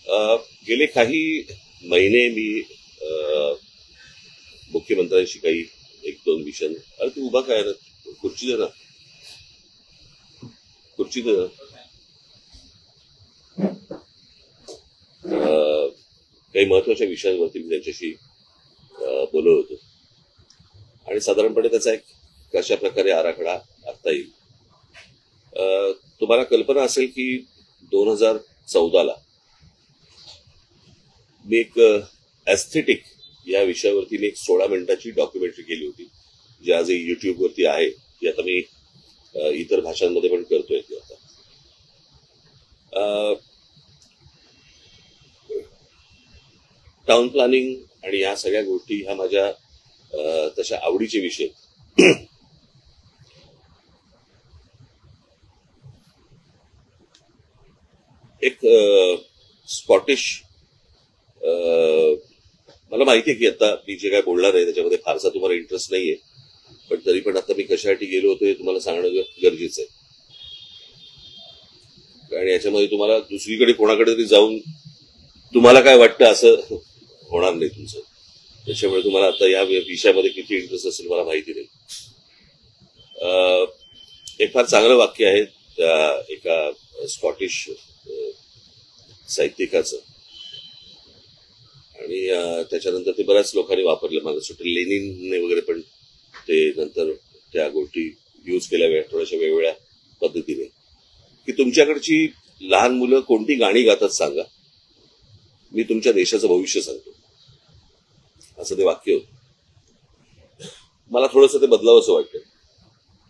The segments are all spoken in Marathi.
गेले काही महिने मी मुख्यमंत्र्यांशी काही एक दोन विषय. अरे तू उभा काय खुर्ची दे ना, खुर्ची दे. काही महत्वाच्या विषयांवरती मी त्यांच्याशी बोलत होतो आणि साधारणपणे त्याचा एक कशा प्रकारे आराखडा आखता येईल. तुम्हाला कल्पना असेल की 2014ला मी एक एस्थेटिक या विषयावरती एक 16 मिनिटाची डॉक्युमेंटरी केली होती, जी आज युट्यूबवरती आहे. ती आता मी इतर भाषांमध्ये पण करतोय. ती आता टाउन प्लॅनिंग आणि या सगळ्या गोष्टी ह्या माझ्या तशा आवडीचे विषय. एक स्कॉटिश, मला माहिती आहे की आता मी जे काय बोलणार आहे त्याच्यामध्ये फारसा तुम्हाला इंटरेस्ट नाहीये, पण तरी पण आता मी कशासाठी गेलो होतो हे तुम्हाला सांगणं गरजेचं आहे. आणि याच्यामध्ये तुम्हाला दुसरीकडे कोणाकडे तरी जाऊन तुम्हाला काय वाटतं असं होणार नाही तुमचं. त्याच्यामुळे तुम्हाला आता या विषयामध्ये किती इंटरेस्ट असेल मला माहिती नाही. एक फार चांगलं वाक्य आहे त्या एका स्कॉटिश साहित्यिकाचं, आणि त्याच्यानंतर ते बऱ्याच लोकांनी वापरलं. मला वाटतं लेनिनने वगैरे पण ते नंतर त्या गोष्टी यूज केल्या थोड्याशा वेगवेगळ्या पद्धतीने, की तुमच्याकडची लहान मुलं कोणती गाणी गातात सांगा, मी तुमच्या देशाचं भविष्य सांगतो, असं ते वाक्य होतं. मला थोडंसं ते बदलावं असं वाटतं.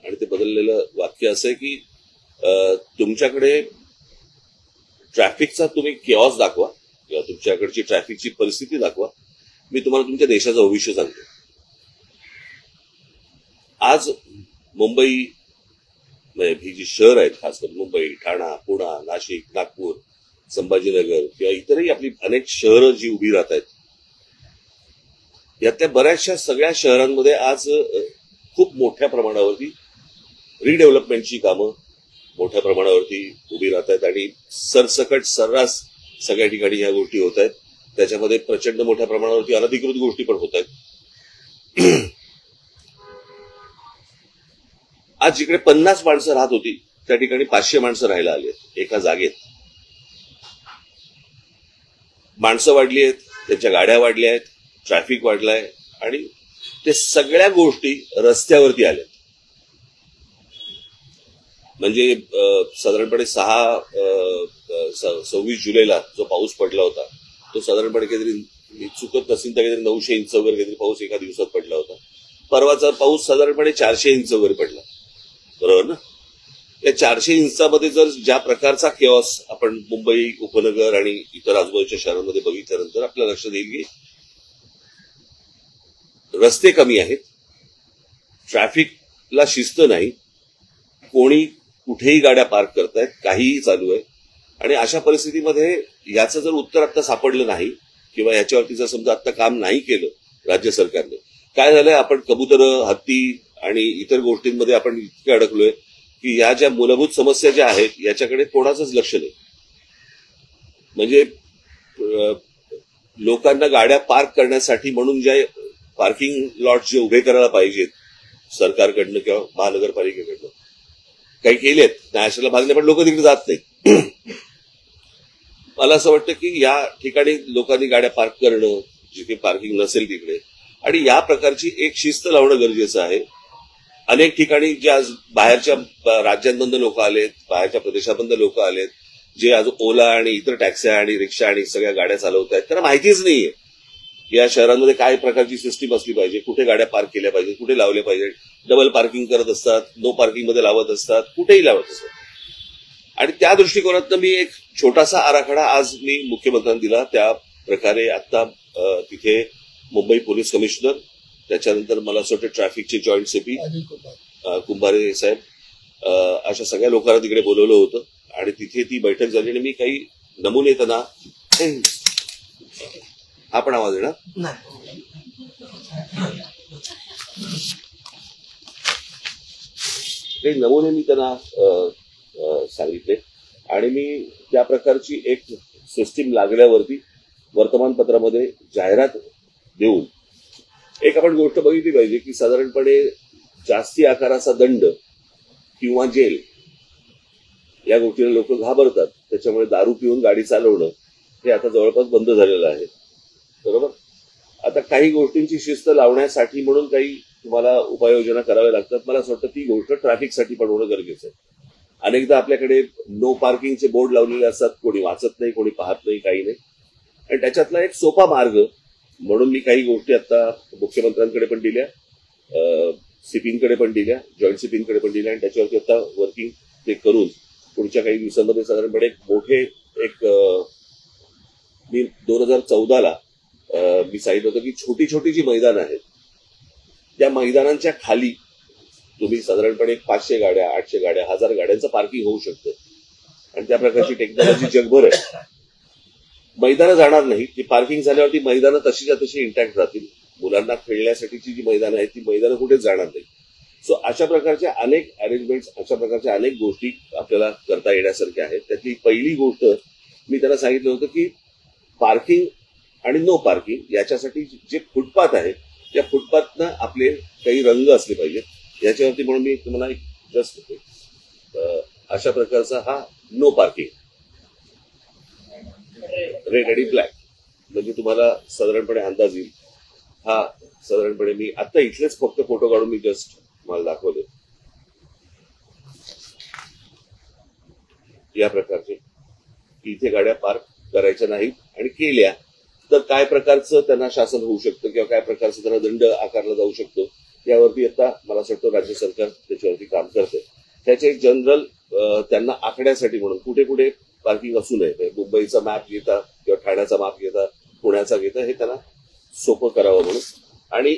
आणि ते बदललेलं वाक्य असं आहे की तुमच्याकडे ट्रॅफिकचा तुम्ही केऑस दाखवा किंवा तुमच्याकडची ट्रॅफिकची परिस्थिती दाखवा, मी तुम्हाला तुमच्या देशाचं भविष्य सांगतो. आज मुंबई ही जी शहर आहेत, खास करून मुंबई, ठाणा, पुणा, नाशिक, नागपूर, संभाजीनगर किंवा इतरही आपली अनेक शहरं जी उभी राहत आहेत, यातल्या बऱ्याचशा सगळ्या शहरांमध्ये आज खूप मोठ्या प्रमाणावरती रिडेव्हलपमेंटची कामं मोठ्या प्रमाणावरती उभी राहत आहेत आणि सरसकट सर्रास सगळ्या ठिकाणी ह्या गोष्टी होत आहेत. त्याच्यामध्ये प्रचंड मोठ्या प्रमाणावरती अनधिकृत गोष्टी पण होत आहेत. आज जिकडे 50 माणसं राहत होती त्या ठिकाणी 500 माणसं राहायला आली आहेत एका जागेत. माणसं वाढली आहेत, त्यांच्या गाड्या वाढल्या आहेत, ट्रॅफिक वाढलाय आणि ते सगळ्या गोष्टी रस्त्यावरती आल्या. म्हणजे साधारणपणे 26 जुलैला जो पाऊस पडला होता तो साधारणपणे काहीतरी चुकत नसेल तर काहीतरी 900 इंच वगैरे काहीतरी पाऊस एका दिवसात पडला होता. परवाचा पाऊस साधारणपणे 400 इंच वगैरे पडला, बरोबर ना. या 400 इंचामध्ये जर ज्या प्रकारचा केऑस आपण मुंबई उपनगर आणि इतर आजूबाजूच्या शहरांमध्ये बघितल्यानंतर आपल्याला लक्षात येईल की रस्ते कमी आहेत, ट्रॅफिकला शिस्त नाही, कोणी कुठेही गाड्या पार्क करतायत, काहीही चालू आहे. आणि अशा परिस्थितीमध्ये याचं जर उत्तर आता सापडलं नाही किंवा याच्यावरती जर समजा आता काम नाही केलं राज्य सरकारने, काय झालंय, आपण कबूतर, हत्ती आणि इतर गोष्टींमध्ये आपण इतके अडकलोय की या ज्या मूलभूत समस्या ज्या आहेत याच्याकडे कोणाचंच लक्ष नाही. म्हणजे लोकांना गाड्या पार्क करण्यासाठी म्हणून ज्या पार्किंग लॉट जे उभे करायला पाहिजेत सरकारकडनं किंवा महानगरपालिकेकडनं, काही केलेत, नॅशनल भागले, पण लोक तिकडे जात नाही. मला असं वाटतं की या ठिकाणी लोकांनी गाड्या पार्क करणं, जिथे पार्किंग नसेल तिकडे, आणि या प्रकारची एक शिस्त लावणं गरजेचं आहे. अनेक ठिकाणी ज्या बाहेरच्या राज्यांमधून लोक आलेत, बाहेरच्या प्रदेशामधून लोक आलेत, जे आज ओला आणि इतर टॅक्स्या आणि रिक्षा आणि सगळ्या गाड्या चालवत आहेत, त्यांना माहितीच नाहीये या शहरांमध्ये काय प्रकारची सिस्टीम असली पाहिजे, कुठे गाड्या पार्क केल्या पाहिजे, कुठे लावल्या पाहिजे. डबल पार्किंग करत असतात, नो पार्किंग मध्ये लावत असतात, कुठेही लावत असतात. आणि त्या दृष्टिकोनातनं मी एक छोटासा आराखडा आज मी मुख्यमंत्र्यांना दिला. त्या प्रकारे आता तिथे मुंबई पोलीस कमिशनर, त्याच्यानंतर मला असं वाटतं ट्रॅफिकचे जॉईंट सीपी कुंभारे साहेब, अशा सगळ्या लोकांना तिकडे बोलवलं होतं आणि तिथे ती बैठक झाली. आणि मी काही नमुने त्यांना, आपण आवाज येणार, काही नमुने मी त्यांना सांगितले आणि मी त्या प्रकारची एक सिस्टीम लागल्यावरती वर्तमानपत्रामध्ये जाहिरात देऊन एक आपण गोष्ट बघितली पाहिजे की साधारणपणे जास्ती आकाराचा दंड किंवा जेल या गोष्टीला लोक घाबरतात. त्याच्यामुळे दारू पिऊन गाडी चालवणं हे आता जवळपास बंद झालेलं आहे. बरोबर. आता काही गोष्टींची शिस्त लावण्यासाठी म्हणून काही तुम्हाला उपाययोजना कराव्या लागतात. मला असं वाटतं ती गोष्ट ट्रॅफिकसाठी पण होणं गरजेचं आहे. अनेकदा आपल्याकडे नो पार्किंगचे बोर्ड लावलेले असतात, कोणी वाचत नाही, कोणी पाहत नाही, काही नाही. आणि त्याच्यातला एक सोपा मार्ग म्हणून मी काही गोष्टी आता मुख्यमंत्र्यांकडे पण दिल्या, सीपींकडे पण दिल्या, जॉईंट सीपींकडे पण दिल्या आणि त्याच्यावरती आता वर्किंग ते करून पुढच्या काही दिवसांमध्ये साधारणपणे एक मोठे मी 2014ला मी सांगितलं होतं की छोटी छोटी जी मैदानं आहेत त्या मैदानांच्या खाली तुम्ही साधारणपणे 500 गाड्या, 800 गाड्या, 1000 गाड्यांचं पार्किंग होऊ शकतं. आणि त्या प्रकारची टेक्नॉलॉजी जगभर आहे. मैदानं जाणार नाही, ती पार्किंग झाल्यावरती मैदानं तशीच्या तशी इंटॅक्ट राहतील. मुलांना खेळण्यासाठीची जी मैदानं आहेत ती मैदानं कुठेच जाणार नाही. सो अशा प्रकारच्या अनेक अरेंजमेंट्स, अशा प्रकारच्या अनेक गोष्टी आपल्याला करता येण्यासारख्या आहेत. त्यातली पहिली गोष्ट मी त्यांना सांगितलं होतं की पार्किंग आणि नो पार्किंग याच्यासाठी जे फुटपाथ आहे त्या फुटपाथनं आपले काही रंग असले पाहिजेत. याच्यावरती म्हणून मी तुम्हाला जस्ट अशा प्रकारचा हा नो पार्किंग रेड आणि ब्लॅक म्हणजे तुम्हाला साधारणपणे अंदाज येईल. हा साधारणपणे मी आता इथलेच फक्त फोटो काढून मी जस्ट मला दाखवले या प्रकारचे की इथे गाड्या पार्क करायच्या नाहीत आणि केल्या तर काय प्रकारचं त्यांना शासन होऊ शकतं किंवा काय प्रकारचं त्यांना दंड आकारला जाऊ शकतो यावरती आता मला असं वाटतं राज्य सरकार त्याच्यावरती काम करते. त्याचे एक जनरल त्यांना आखण्यासाठी म्हणून कुठे कुठे पार्किंग असू नये, मुंबईचा मॅप घेता किंवा ठाण्याचा मॅप घेता, पुण्याचा घेता, हे त्यांना सोपं करावं म्हणून. आणि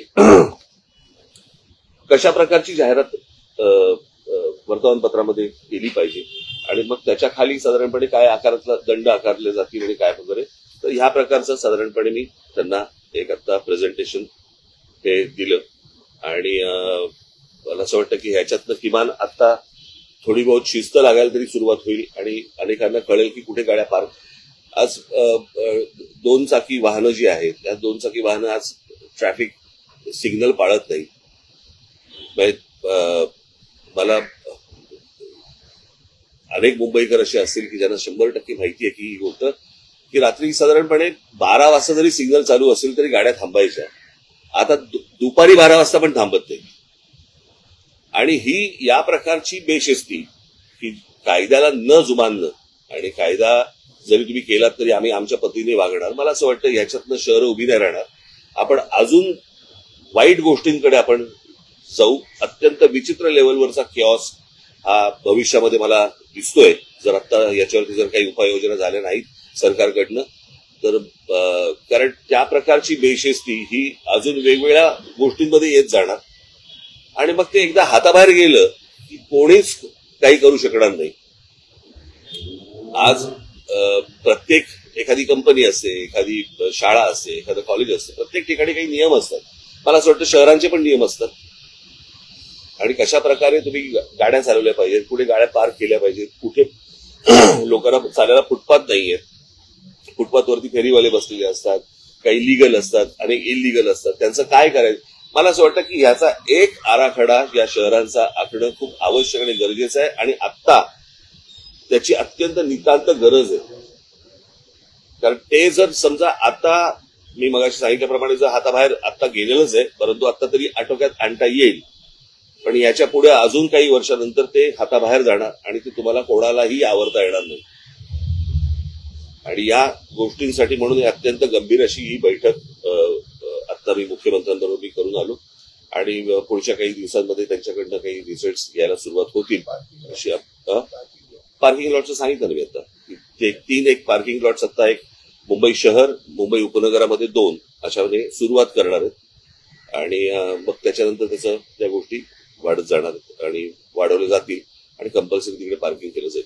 कशा प्रकारची जाहिरात वर्तमानपत्रामध्ये केली पाहिजे आणि मग त्याच्या खाली साधारणपणे काय आकारातला दंड आकारले जातील आणि काय वगैरे, तर ह्या प्रकारचं साधारणपणे मी त्यांना एक आता प्रेझेंटेशन हे दिलं. आणि मला असं वाटतं की ह्याच्यातनं किमान आता थोडी बहुत शिस्त लागायला तरी सुरुवात होईल आणि अनेकांना कळेल की कुठे गाड्या पार्क. आज 2 चाकी वाहनं जी आहेत त्या 2 चाकी वाहनं आज ट्रॅफिक सिग्नल पाळत नाही. मला अनेक मुंबईकर असे असतील की ज्यांना 100% माहिती आहे की ही गोष्ट की रात्री साधारणपणे 12 वाजता जरी सिग्नल चालू असेल तरी गाड्या थांबायच्या. आता दुपारी 12 वाजता पण थांबत नाही. आणि ही या प्रकारची बेशिस्ती की कायद्याला न जुमानणं आणि कायदा जरी तुम्ही केलात तरी आम्ही आमच्या पद्धतीने वागणार, मला असं वाटतं ह्याच्यातनं शहरं उभी नाही राहणार. आपण अजून वाईट गोष्टींकडे आपण जाऊ. अत्यंत विचित्र लेवलवरचा किऑस हा भविष्यामध्ये मला दिसतोय जर आता याच्यावरती जर काही उपाययोजना झाल्या नाहीत सरकारकडनं तर. कारण त्या प्रकारची बेशिस्ती ही अजून वेगवेगळ्या गोष्टींमध्ये येत जाणार आणि मग ते एकदा हाताबाहेर गेलं की कोणीच काही करू शकणार नाही. आज प्रत्येक एखादी कंपनी असते, एखादी शाळा असते, एखादं कॉलेज असते, प्रत्येक ठिकाणी काही नियम असतात. मला असं वाटतं शहरांचे पण नियम असतात आणि कशा प्रकारे तुम्ही गाड्या चालवल्या पाहिजेत, कुठे गाड्या पार्क केल्या पाहिजेत, कुठे लोकांना चालायला फुटपाथ नाहीये, फुटपाथवरती फेरीवाले बसलेले असतात, काही लिगल असतात, अनेक इलिगल असतात, त्यांचं काय करायचं. मला असं वाटतं की ह्याचा एक आराखडा या शहरांचा आखणं खूप आवश्यक आणि गरजेचं आहे आणि आत्ता त्याची अत्यंत नितांत गरज आहे. कारण ते जर समजा आता मी मगाशी सांगितल्याप्रमाणे जर हाताबाहेर आता गेलेलंच आहे, परंतु आता तरी आटोक्यात आणता येईल, पण याच्या पुढे अजून काही वर्षानंतर ते हाताबाहेर जाणार आणि ते तुम्हाला कोणालाही आवरता येणार नाही. आणि या गोष्टींसाठी म्हणून अत्यंत गंभीर अशी ही बैठक आता मी मुख्यमंत्र्यांबरोबर मी करून आलो आणि पुढच्या काही दिवसांमध्ये त्यांच्याकडनं काही रिझल्ट घ्यायला सुरुवात होतील. अशी पार्किंग लॉटचं सांगितलं ना मी आता, ते 3 एक पार्किंग लॉट्स आता एक मुंबई शहर, मुंबई उपनगरामध्ये 2 अशाने सुरुवात करणार आहेत आणि मग त्याच्यानंतर त्याचं त्या गोष्टी वाढत जाणार आणि वाढवल्या जातील आणि कंपल्सरी तिकडे पार्किंग केलं जाईल.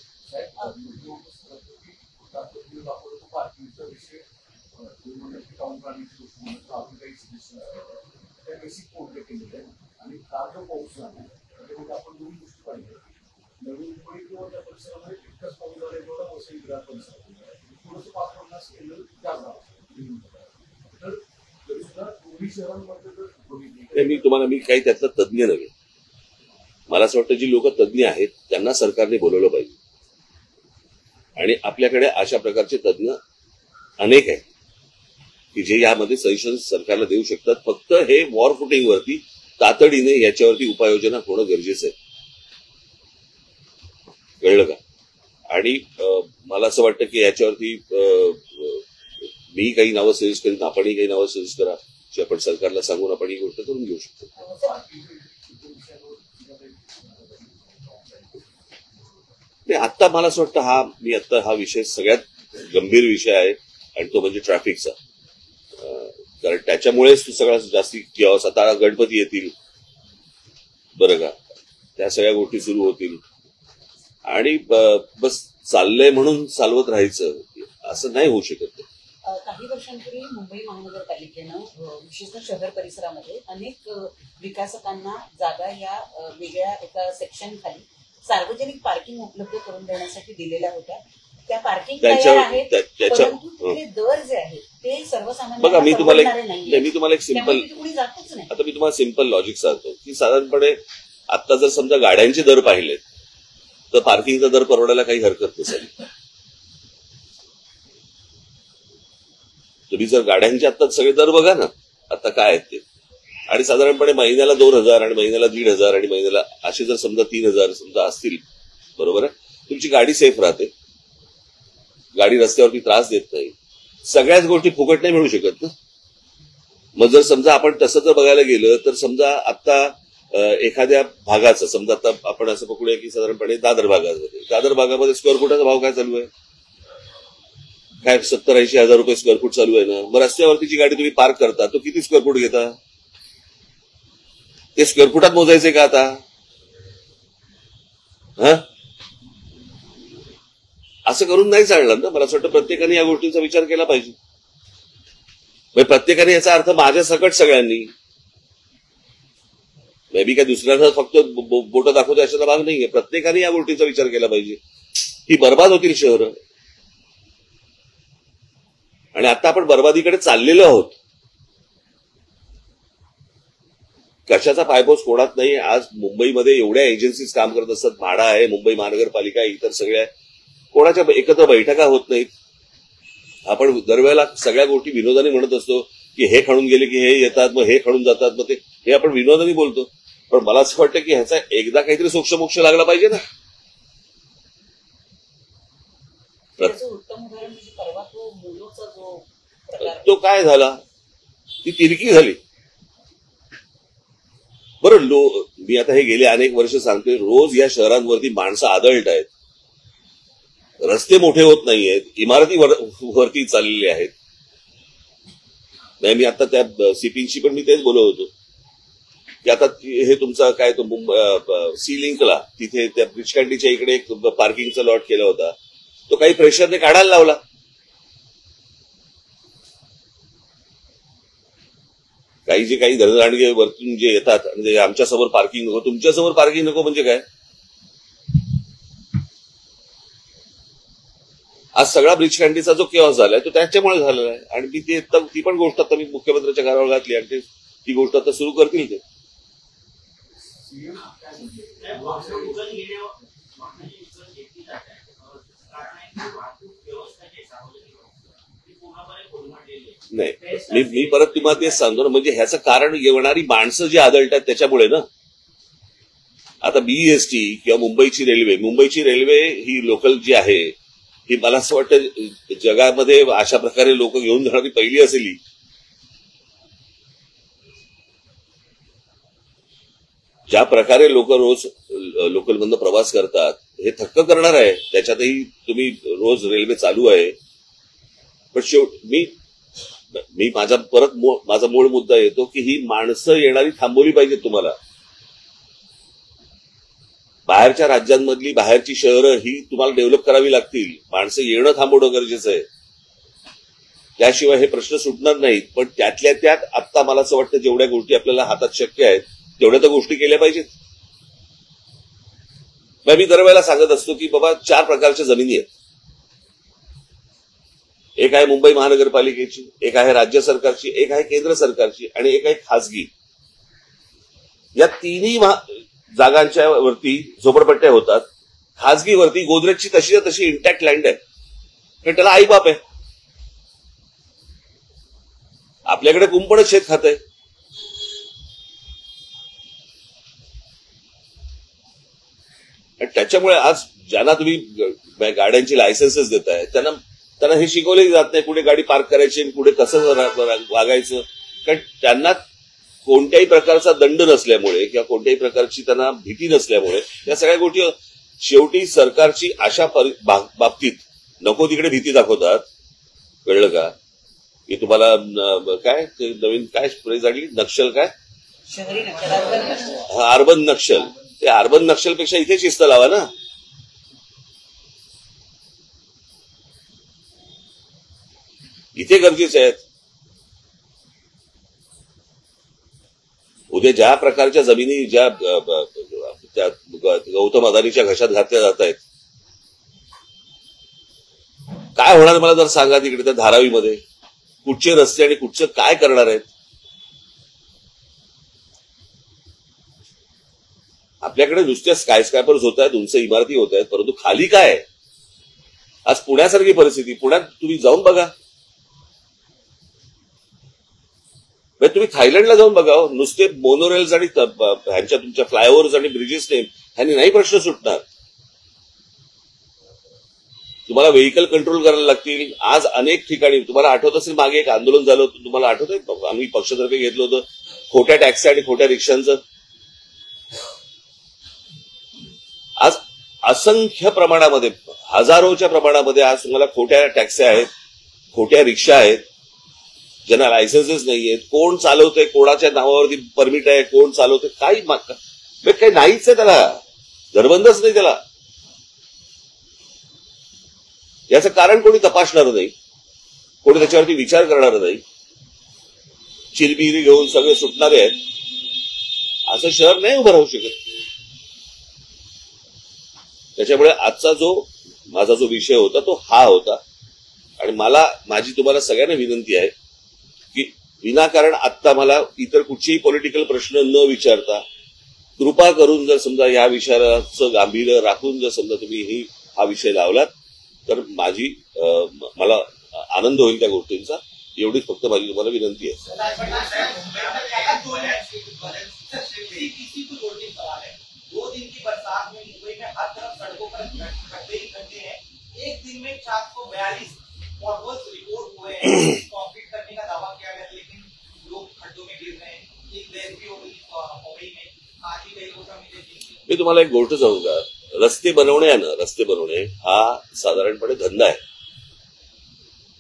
नवीन मुंबई किंवा त्या परिसरामध्ये तितकंच पाऊस झाला जेवढा वसई विरार परिसरात थोडंसं पात्र मी काही त्यातला तज्ज्ञ नव्हे. मला असं वाटतं जी लोक तज्ज्ञ आहेत त्यांना सरकारने बोलवलं पाहिजे आणि आपल्याकडे अशा प्रकारचे तज्ज्ञ अनेक आहेत की जे यामध्ये सजेशन सरकारला देऊ शकतात. फक्त हे वॉर फुटिंगवरती तातडीने याच्यावरती उपाययोजना होणं गरजेचं आहे. कळलं का? आणि मला असं वाटतं की याच्यावरती मी काही नावं सजेस्ट करीन, आपणही काही नावं सजेस्ट करा जे आपण सरकारला सांगून आपण ही गोष्ट करून घेऊ शकतो. आता मला असं वाटतं हा विषय सगळ्यात गंभीर विषय आहे आणि तो म्हणजे ट्रॅफिकचा. कारण त्याच्यामुळेच सगळ्यात जास्ती किंवा आता गणपती येतील बरं का, त्या सगळ्या गोष्टी सुरू होतील आणि बस चाललंय म्हणून चालवत राहायचं असं नाही होऊ शकत. काही वर्षांपूर्वी मुंबई महानगरपालिकेनं विशेषतः शहर परिसरामध्ये अनेक विकासकांना जागा या वेगळ्या एका सेक्शन खाली सार्वजनिक पार्किंग उपलब्ध करून देण्यासाठी दिलेल्या होत्या. त्या पार्किंग तयार आहेत, परंतु तिथले दर जे आहेत ते सर्वसामान्य. बघा, मी तुम्हाला एक सिंपल आता मी तुम्हाला सिंपल लॉजिक सांगतो की साधारणपणे आता जर समजा गाड्यांचे दर पाहिलेत तर पार्किंगचा दर परवडायला काही हरकत नसेल. तुम्ही जर गाड्यांचे आता सगळे दर बघा ना आता काय आहेत ते, आणि साधारणपणे महिन्याला 2,000 आणि महिन्याला 1,500 आणि महिन्याला असे जर समजा 3,000 समजा असतील, बरोबर आहे, तुमची गाडी सेफ राहते, गाडी रस्त्यावरती त्रास देत नाही. सगळ्याच गोष्टी फुकट नाही मिळू शकत ना. मग जर समजा आपण तसं जर बघायला गेलं तर समजा आता एखाद्या भागाचं समजा आता आपण असं पकडूया की साधारणपणे दादर भागामध्ये स्क्वेअर फुटाचा भाव काय चालू आहे, काय 70-80 हजार रुपये स्क्वेअर फूट चालू आहे ना. मग रस्त्यावरती जी गाडी तुम्ही पार्क करता तो किती स्क्वेअर फूट घेता, ते स्क्वेअर फुटात मोजायचे का आता? असं करून नाही चालणार ना. मला असं वाटतं प्रत्येकाने या गोष्टींचा विचार केला पाहिजे. प्रत्येकाने याचा अर्थ माझ्या सकट सगळ्यांनी, मे बी काय दुसऱ्यांना फक्त बोटं दाखवतो अशाचा भाग नाहीये. प्रत्येकाने या गोष्टीचा विचार केला पाहिजे. ही बर्बाद होतील शहरं आणि आता आपण बर्बादीकडे चाललेलो आहोत. कशाचा पायपोस कोणात नाही. आज मुंबईमध्ये एवढ्या एजन्सीज काम करत असतात, म्हाडा आहे, मुंबई महानगरपालिका, इतर सगळ्या, कोणाच्या एकत्र बैठका होत नाहीत. आपण दरवेळेला सगळ्या गोष्टी विनोदाने म्हणत असतो की हे खणून गेले की हे येतात, मग हे खणून जातात, मग ते हे आपण विनोदाने बोलतो. पण मला असं वाटतं की ह्याचा एकदा काहीतरी सोक्षमोक्ष लागला पाहिजे ना. उत्तम उदाहरण म्हणजे परवा तो मोलोचा जो प्रकार, तो काय झाला, ती तिरकी झाली. बरं, मी आता हे गेले अनेक वर्ष सांगतोय, रोज या शहरांवरती माणसं आदळत आहेत, रस्ते मोठे होत नाहीयेत, इमारती वरती चाललेले आहेत. नाही, मी आता त्या सीपींशी पण मी तेच बोलत होतो की आता हे तुमचा काय तो सी लिंकला तिथे त्या ब्रिजकांडीच्या इकडे एक पार्किंगचा लॉट केला होता, तो काही प्रेशरने काढायला लावला. काही धनदांडगे वरतून जे येतात म्हणजे आमच्यासमोर पार्किंग नको, तुमच्यासमोर पार्किंग नको म्हणजे काय. आज सगळा ब्रिजकांडीचा जो केओस झालाय तो त्याच्यामुळे झालेला आहे. आणि मी ती पण गोष्ट आता मी मुख्यमंत्र्यांच्या घरावर घातली आणि ती गोष्ट आता सुरू करतील ते. नाही, मी परत तुम्हाला तेच सांगतो ना, म्हणजे ह्याचं कारण येणारी माणसं जी आदळतात त्याच्यामुळे ना. आता बीईएसटी किंवा मुंबईची रेल्वे ही लोकल जी आहे ही मला असं वाटतं जगामध्ये अशा प्रकारे लोक घेऊन जाणारी पहिली असेल. ज्या प्रकारे लोक रोज लोकलमधनं प्रवास करतात हे थक्क करणार आहे. त्याच्यातही तुम्ही रोज रेल्वे चालू आहे. पण मी माझा मूळ मुद्दा येतो की ही माणसं येणारी थांबवली पाहिजेत. तुम्हाला बाहेरच्या राज्यांमधली बाहेरची शहरं ही तुम्हाला डेव्हलप करावी लागतील. माणसं येणं थांबवणं गरजेचं आहे, त्याशिवाय हे प्रश्न सुटणार नाहीत. पण त्यातल्या त्यात आता मला असं वाटतं जेवढ्या गोष्टी आपल्याला हातात शक्य आहेत तेवढ्या तर गोष्टी केल्या पाहिजेत. मी दरवेळेला सांगत असतो की बाबा 4 प्रकारच्या जमिनी आहेत. एक आहे मुंबई महानगरपालिकेची, एक आहे राज्य सरकारची, एक आहे केंद्र सरकारची आणि एक आहे खासगी. या तिन्ही जागांच्या वरती झोपडपट्ट्या होतात. खासगीवरती गोदरेजची तशी तशी इंटॅक्ट लँड आहे, कारण त्याला आईबाप आहे. आपल्याकडे कुंपणच शेत खात आहे. त्याच्यामुळे आज ज्यांना तुम्ही गाड्यांची लायसन्सेस देताय त्यांना हे शिकवले जात नाही कुठे गाडी पार्क करायची, कुठे कसं वागायचं. कारण त्यांना कोणत्याही प्रकारचा दंड नसल्यामुळे किंवा कोणत्याही प्रकारची त्यांना भीती नसल्यामुळे या सगळ्या गोष्टी शेवटी सरकारची अशा बाबतीत नको तिकडे भीती दाखवतात. कळलं का? की तुम्हाला काय नवीन काय फ्रेज आली, नक्षल काय, शहरी नक्षल, अर्बन नक्षल. ते अर्बन नक्षलपेक्षा इथे शिस्त लावा ना. इथे गरजेचे आहेत. उद्या ज्या प्रकारच्या जमिनी ज्या गौतम अदानीच्या घशात घातल्या जात आहेत, काय होणार मला जर सांगा. तिकडे त्या धारावीमध्ये कुठचे रस्ते आणि कुठचं काय करणार आहेत. आपल्याकडे नुसत्या स्कायस्क्रॅपर्स होत आहेत, उंच इमारती होत आहेत, परंतु खाली काय आहे. आज पुण्यासारखी परिस्थिती, पुण्यात तुम्ही जाऊन बघा, तुम्ही थायलंडला जाऊन बघा. नुसते मोनोरेल्स आणि ह्यांच्या तुमच्या फ्लायओव्हर्स आणि ब्रिजेसने ह्यांनी नाही प्रश्न सुटणार. तुम्हाला व्हेकल कंट्रोल करायला लागतील. आज अनेक ठिकाणी तुम्हाला आठवत असेल, मागे एक आंदोलन झालं होतं, तुम्हाला आठवतंय, आम्ही पक्षातर्फे घेतलं होतं, खोट्या टॅक्सी आणि खोट्या रिक्षांचं. आज असंख्य प्रमाणामध्ये, हजारोच्या प्रमाणामध्ये आज तुम्हाला खोट्या टॅक्सी आहेत, खोट्या रिक्षा आहेत, ज्यांना लायसन्सेस नाहीयेत. कोण चालवतंय, कोणाच्या नावावरती परमिट आहे, कोण चालवतंय, काही नाहीच आहे. त्याला धरबंदच नाही. त्याला याचं कारण कोणी तपासणार नाही, कोणी त्याच्यावरती विचार करणार नाही. चिरबिरी घेऊन सगळे सुटणारे आहेत. असं शहर नाही उभं राहू शकत. त्याच्यामुळे आजचा माझा जो विषय होता तो हा होता. आणि माझी तुम्हाला सगळ्यांना विनंती आहे की विनाकारण आत्ता मला इतर कुठचेही पॉलिटिकल प्रश्न न विचारता कृपा करून जर समजा या विषयाचं गांभीर्य राखून जर समजा तुम्ही हा विषय लावलात तर मला आनंद होईल त्या गोष्टींचा. एवढीच फक्त माझी तुम्हाला विनंती आहे. एक दिन में 442 पॉटहोल्स रिपोर्ट हुए हैं, कंक्रीट करने का दावा किया गया, लेकिन लोग खड्डों में गिर रहे हैं. एक डेथ भी हो गई मुंबई में. आज ही कई लोग मी तुम्हाला एक गोष्ट सांगू का, रस्ते बनवणे हा साधारणपणे धंदा आहे.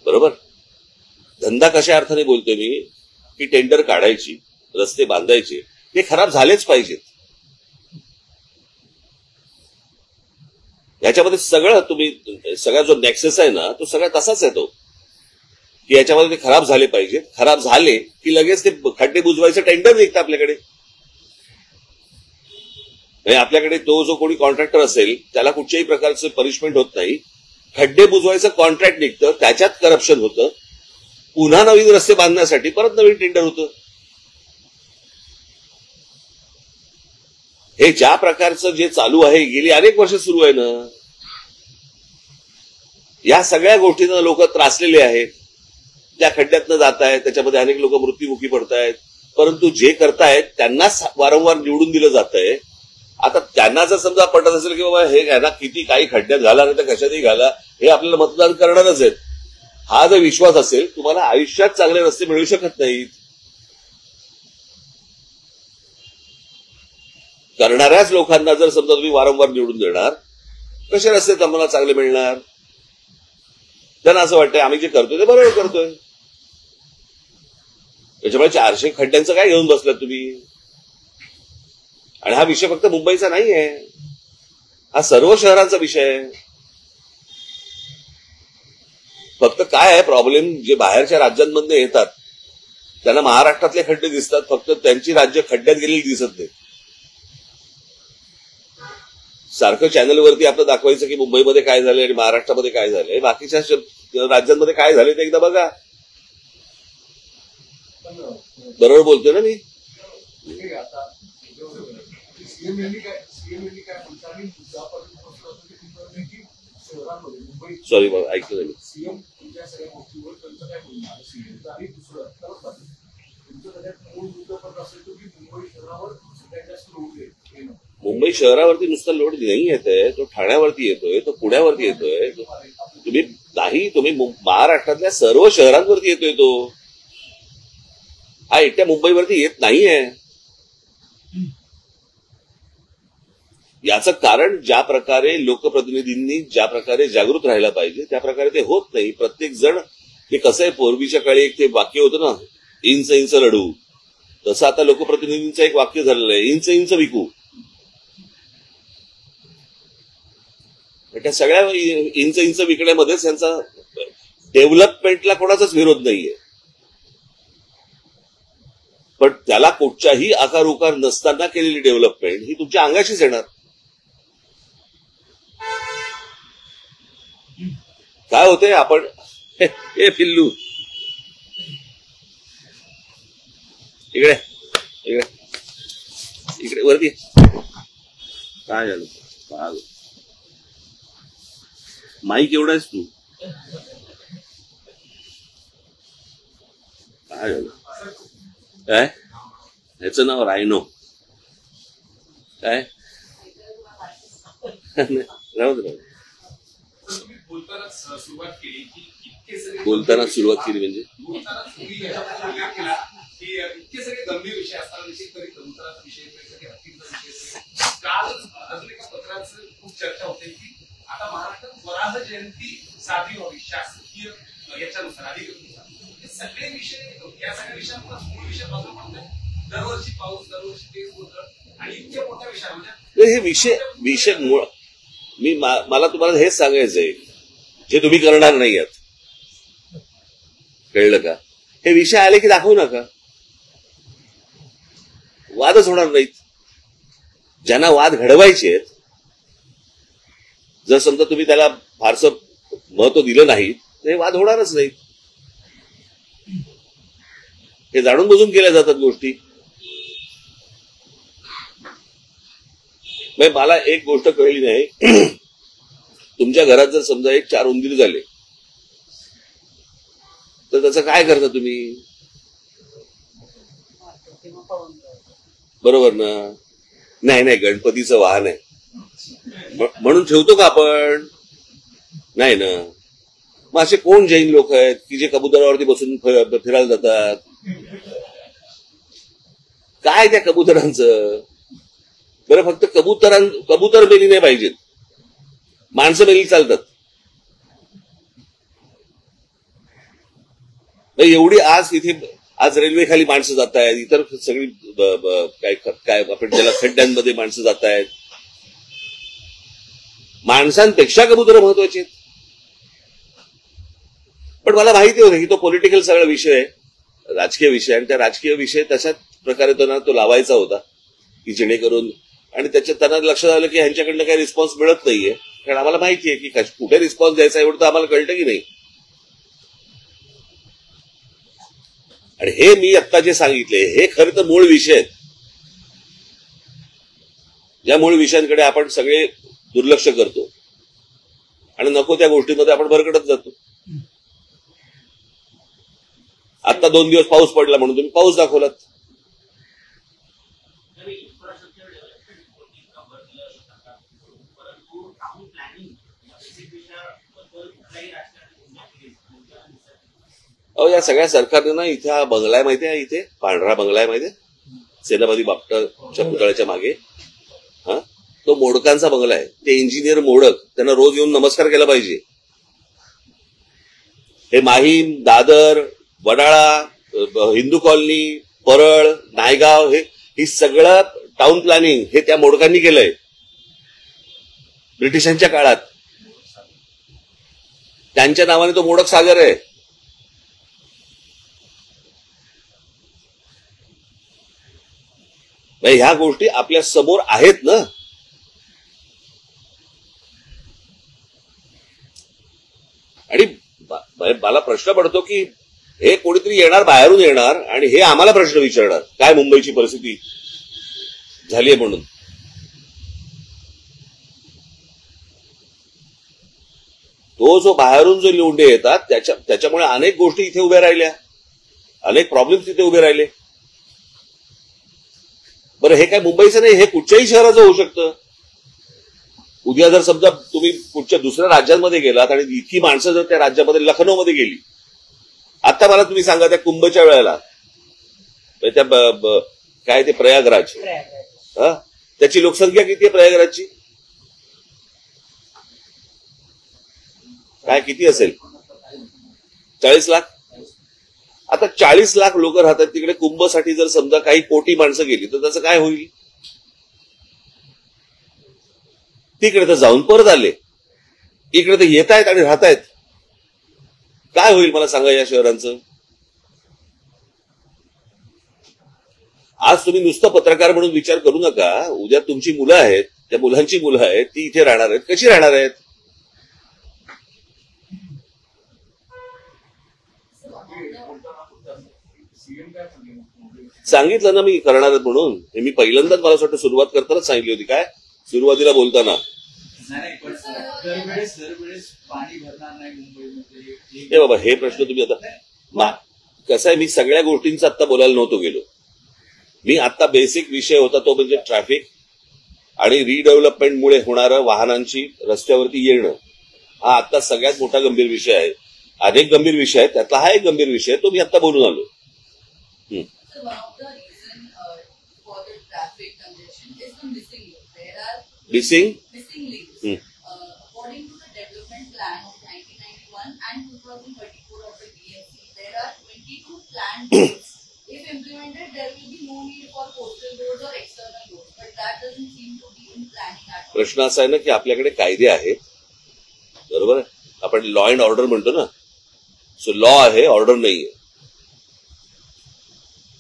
बरोबर? धंदा कशा अर्थाने बोलतोय मी, की टेंडर काढायची, रस्ते बांधायचे, ते खराब झालेच पाहिजेत. याच्यामध्ये सगळा जो नेक्सस आहे ना, तो सगळा तसाच येतो की याच्यामध्ये ते खराब झाले पाहिजेत. खराब झाले की लगेच ते खड्डे बुजवायचं टेंडर निघतं आपल्याकडे. आपल्याकडे तो जो कोणी कॉन्ट्रॅक्टर असेल त्याला कुठच्याही प्रकारचं पनिशमेंट होत नाही. खड्डे बुजवायचं कॉन्ट्रॅक्ट निघतं, त्याच्यात करप्शन होतं, पुन्हा नवीन रस्ते बांधण्यासाठी परत नवीन टेंडर होतं. हे ज्या प्रकारचं जे चालू आहे, गेली अनेक वर्ष सुरू आहे ना, या सगळ्या गोष्टींना लोक त्रासलेले आहेत. त्या खड्ड्यातनं जात आहेत, त्याच्यामध्ये अनेक लोक मृत्युमुखी पडत आहेत. परंतु जे करतायत त्यांनाच वारंवार निवडून दिलं जात आहे. आता त्यांना जर समजा पटत असेल की बाबा हे घ्या किती काही खड्ड्यात घाला नाही तर कशातही घाला, हे आपल्याला मतदान करणारच आहेत, हा जर विश्वास असेल, तुम्हाला आयुष्यात चांगले रस्ते मिळू शकत नाहीत. करणाऱ्याच लोकांना जर समजा तुम्ही वारंवार निवडून देणार, कसे रस्ते तुम्हाला चांगले मिळणार? त्यांना असं वाटतंय आम्ही जे करतोय ते बरोबर करतोय. त्याच्यामुळे 400 खड्ड्यांचं काय घेऊन बसलात तुम्ही? आणि हा विषय फक्त मुंबईचा नाही आहे, हा सर्व शहरांचा विषय आहे. फक्त काय आहे प्रॉब्लेम, जे बाहेरच्या राज्यांमधून येतात त्यांना महाराष्ट्रातले खड्डे दिसतात, फक्त त्यांची राज्य खड्ड्यात गेलेली दिसत नाही. सारखं चॅनलवरती आपलं दाखवायचं की मुंबईमध्ये काय झालंय आणि महाराष्ट्रामध्ये काय झालंय, बाकीच्या राज्यांमध्ये काय झाले ते एकदा बघा. बरोबर बोलतोय ना मी? सॉरी बाबा, ऐकलं नाही. मुंबई शहरावरती नुसता लोड नाही येतोय, तो ठाण्यावरती येतोय, तो पुण्यावरती येतोय, तुम्ही महाराष्ट्रातल्या सर्व शहरांवरती येतोय तो. हा एकट्या मुंबईवरती येत नाहीये. याचं कारण ज्या प्रकारे लोकप्रतिनिधींनी ज्या प्रकारे जागृत राहायला पाहिजे त्या प्रकारे ते होत नाही. प्रत्येक जण ते कसं आहे, पूर्वीच्या काळी एक ते वाक्य होतं ना, इंच इंच लढू, तसं आता लोकप्रतिनिधींचं एक वाक्य झालेलं आहे, इंच इंच विकू. त्या सगळ्या इंच इंच विकण्यामध्येच यांचा डेव्हलपमेंटला कोणाचाच विरोध नाहीये, पण त्याला कुठच्याही आकार उकार नसताना केलेली डेव्हलपमेंट ही तुमच्या अंगाशीच येणार. काय होतंय, आपण हे पिल्लू इकडे इकडे इकडे वरती काय झालं, माईक एवढा आहेस तू, काय झालं? काय ह्याचं नाव रायनो काय? राहू दे. बोलताना सुरुवात केली म्हणजे इतके सगळे गंभीर विषय असताना काल अजून एका पत्राचं खूप चर्चा होते की आता महाराष्ट्रात स्वराज जयंती साजरी व्हावी शासकीय याच्यानुसार अधिकृतनुसार. हे सगळे विषय, या सगळ्या विषयांवर मूळ विषय बाजूला पडतोय. दरवर्षी पाऊस, दरवर्षी तेच होतं आणि इतक्या मोठ्या विषयामध्ये हे विषय मूळ मला तुम्हाला हेच सांगायचंय, जे तुम्ही करणार नाही आहात, कळलं का? हे विषय आले की दाखवू नका, वादच होणार नाहीत. ज्यांना वाद घडवायचे आहेत, जर समजा तुम्ही त्याला फारसं महत्व दिलं नाही तर हे वाद होणारच नाहीत. हे जाणून बुजून केल्या जातात गोष्टी. मला एक गोष्ट कळली नाही, तुमच्या घरात जर समजा एक 4 उंदीर झाले तर त्याचं काय करता तुम्ही? बरोबर ना? नाही, गणपतीचं वाहन आहे म्हणून ठेवतो का आपण? नाही ना. मग असे कोण जैन लोक आहेत की जे कबुतरावरती बसून फिरायला जातात? काय त्या कबुतरांचं? बरं, फक्त कबूतर मेली नाही पाहिजेत, माणसं मेली चालतात. एवढी आज रेल्वे खाली माणसं जात आहेत, इतर सगळी काय आपण त्याला खड्ड्यांमध्ये माणसं जात आहेत. माणसांपेक्षा कबूतर महत्वाचे आहेत. पण मला माहिती होतं की तो पॉलिटिकल सगळा विषय आहे, राजकीय विषय, आणि त्या राजकीय विषय तशाच प्रकारे त्यांना तो लावायचा होता की जेणेकरून, आणि त्याच्यात त्यांना लक्षात आलं की ह्यांच्याकडनं काही रिस्पॉन्स मिळत नाहीये. कारण आम्हाला माहिती आहे की कुठे रिस्पॉन्स द्यायचा एवढं तर आम्हाला कळतं की नाही. आणि हे मी आत्ता जे सांगितले हे खरं तर मूळ विषय आहेत. या मूळ विषयांकडे आपण सगळे दुर्लक्ष करतो आणि नको त्या गोष्टींमध्ये आपण भरकटत जातो. आता 2 दिवस पाऊस पडला म्हणून तुम्ही पाऊस दाखवलात. या सगळ्या सरकारने ना इथे हा बंगला आहे माहिती आहे, इथे पांढरा बंगला आहे माहिती आहे, सेनापती बापटाच्या पुतळ्याच्या मागे. हा, तो मोडकांचा बंगला आहे. ते इंजिनियर मोडक, त्यांना रोज येऊन नमस्कार केला पाहिजे. हे माहीम, दादर, वडाळा, हिंदू कॉलनी, परळ, नायगाव, हे सगळं टाउन प्लॅनिंग हे त्या मोडकांनी केलंय ब्रिटिशांच्या काळात. त्यांच्या नावाने तो मोडक सागर आहे. ह्या गोष्टी आपल्या समोर आहेत ना. आणि मला प्रश्न पडतो की हे कोणीतरी येणार, बाहेरून येणार आणि हे आम्हाला प्रश्न विचारणार काय मुंबईची परिस्थिती झाली आहे म्हणून. तो जो बाहेरून जो लोंढे येतात त्याच्यामुळे अनेक गोष्टी इथे उभ्या राहिल्या, अनेक प्रॉब्लेम्स इथे उभे राहिले. बरं, हे काय मुंबईचं नाही, हे कुठच्याही शहराचं होऊ शकतं. उद्या जर समजा तुम्ही कुठच्या दुसऱ्या राज्यांमध्ये गेलात आणि इतकी माणसं जर त्या राज्यामध्ये लखनौमध्ये गेली, आता मला तुम्ही सांगा त्या कुंभच्या वेळेला त्या काय ते प्रयागराज, त्याची लोकसंख्या किती आहे प्रयागराजची? काय किती असेल? 40 लाख. आता 40 लाख लोक राहतात तिकडे. कुंभसाठी जर समजा काही कोटी माणसं गेली तर त्याचं काय होईल? तिकडे तर जाऊन परत आले, इकडे तर येत आहेत आणि राहतायत. काय होईल मला सांगा या शहरांचं? आज तुम्ही नुसतं पत्रकार म्हणून विचार करू नका. उद्या तुमची मुलं आहेत, त्या मुलांची मुलं आहेत, ती इथे राहणार आहेत. कशी राहणार आहेत? सांगितलं ना मी करणार म्हणून. हे मी पहिल्यांदाच मला असं वाटतं सुरुवात करतानाच सांगितली होती. काय सुरुवातीला बोलताना हे बाबा हे प्रश्न तुम्ही आता कसं आहे, मी सगळ्या गोष्टींचा आता बोलायला नव्हतो गेलो. मी आता बेसिक विषय होता तो म्हणजे ट्रॅफिक आणि रिडेव्हलपमेंटमुळे होणारं वाहनांची रस्त्यावरती येणं. हा आता सगळ्यात मोठा गंभीर विषय आहे. अनेक गंभीर विषय आहेत, त्यातला हा एक गंभीर विषय तो मी आता बोलून आलो. Missing according to the development plan of 1991 and 2034 of the DMC, there are 22 planned roads. If implemented, there will be no need for coastal roads or external roads, but that doesn't seem to be in planning at all. प्रश्न असा आहे ना की आपल्याकडे कायदे आहेत, बरोबर आहे. आपण लॉ अँड ऑर्डर म्हणतो ना, सो लॉ आहे, ऑर्डर नाहीये.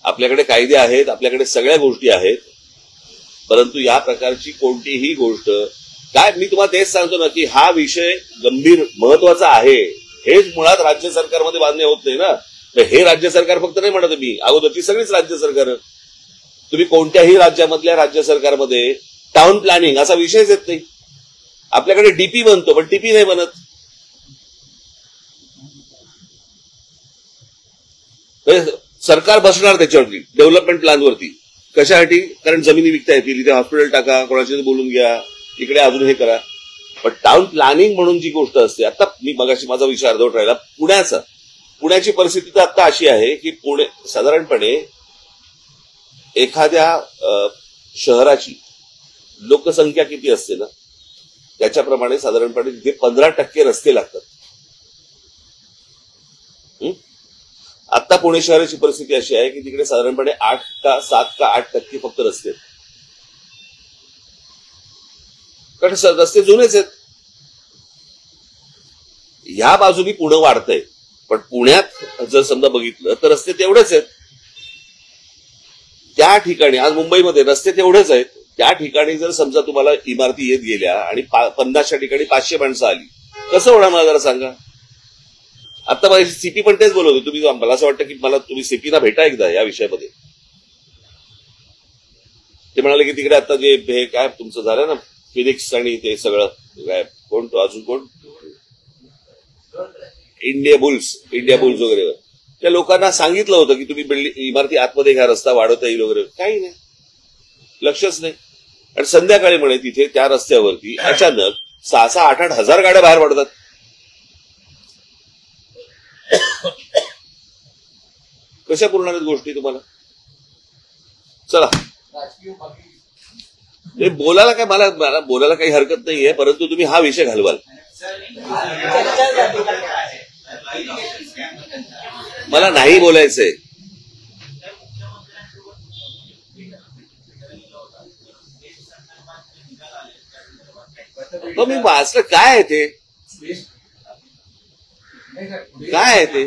आपल्याकडे कायदे आहेत, आपल्याकडे सगळ्या गोष्टी आहेत, परंतु या प्रकारची कोणतीही गोष्ट काय, मी तुम्हाला तेच सांगतो ना की हा विषय गंभीर महत्वाचा आहे. हेच मुळात राज्य सरकारमध्ये मान्य होत नाही ना. हे राज्य सरकार फक्त नाही म्हणत मी, अगोदरची सगळीच राज्य सरकार. तुम्ही कोणत्याही राज्यामधल्या राज्य सरकारमध्ये टाउन प्लॅनिंग असा विषयच येत नाही. आपल्याकडे डीपी बनतो पण टीपी नाही बनत. सरकार बसणार त्याच्यावरती डेव्हलपमेंट प्लॅनवरती. कशासाठी? कारण जमिनी विकता येतील, इथे हॉस्पिटल टाका, कोणाशी बोलून घ्या, इकडे अजून हे करा. पण टाउन प्लॅनिंग म्हणून जी गोष्ट असते, आता मी मगाशी माझा विचार अर्धवट राहिला पुण्याची परिस्थिती तर आता अशी आहे की पुणे साधारणपणे एखाद्या शहराची लोकसंख्या किती असते ना त्याच्याप्रमाणे साधारणपणे तिथे 15% रस्ते लागतात. आता पुणे शहराची परिस्थिती अशी आहे की तिकडे साधारणपणे 7 का 8% फक्त रस्ते आहेत. कारण रस्ते जुनेच आहेत. ह्या बाजूनी पुणे वाढतंय, पण पुण्यात जर समजा बघितलं तर रस्ते तेवढेच आहेत. त्या ठिकाणी आज मुंबईमध्ये रस्ते तेवढेच आहेत. त्या ठिकाणी जर समजा तुम्हाला इमारती येत गेल्या आणि 50च्या ठिकाणी 500 माणसं आली, कसं होणार मला जरा सांगा. आता माझी सीपी पण तेच बोलवतो. तुम्ही मला असं वाटतं की मला तुम्ही सीपीना भेटा एकदा या विषयामध्ये. ते म्हणाले की तिकडे आता जे हे काय तुमचं झालं ना फिनिक्स आणि ते सगळं काय, कोण तो अजून कोण, इंडिया बुल्स वगैरे, त्या लोकांना सांगितलं होतं की तुम्ही इमारती आतमध्ये घ्या, रस्ता वाढवता येईल वगैरे. काही नाही, लक्षच नाही. आणि संध्याकाळी म्हणे तिथे त्या रस्त्यावरती अचानक 6-8 हजार गाड्या बाहेर पडतात. कशा पूर्ण आहेत गोष्टी तुम्हाला? चला ते बोलायला काय, मला बोलायला काही हरकत नाहीये, परंतु तुम्ही हा विषय घालवाल. मला नाही बोलायचंय. मी वाचलं काय आहे ते, काय आहे ते.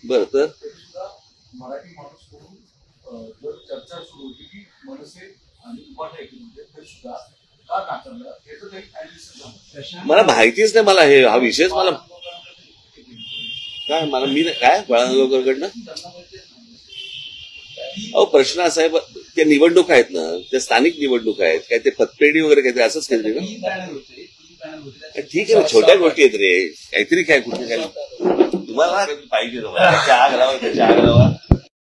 बरं, तर मराठी माणूस म्हणून जर चर्चा सुरू होती की मनसे आणि उभाटा एकत्र सुद्धा का नाकारलं याचं काही analysis झालं. मला माहितीच नाही. मला हा विषयच मला काय मला मी काय बळांगणकडनं अहो प्रश्न असा आहे त्या निवडणूक आहेत ना, त्या स्थानिक निवडणूक आहेत काय, ते पतपेढी वगैरे काहीतरी असंच काहीतरी ना. ठीक आहे ना, छोट्या गोष्टी आहेत रे, काहीतरी काय कुठे काय तुम्हाला पाहिजे चहा घालावा, चहा घालावा.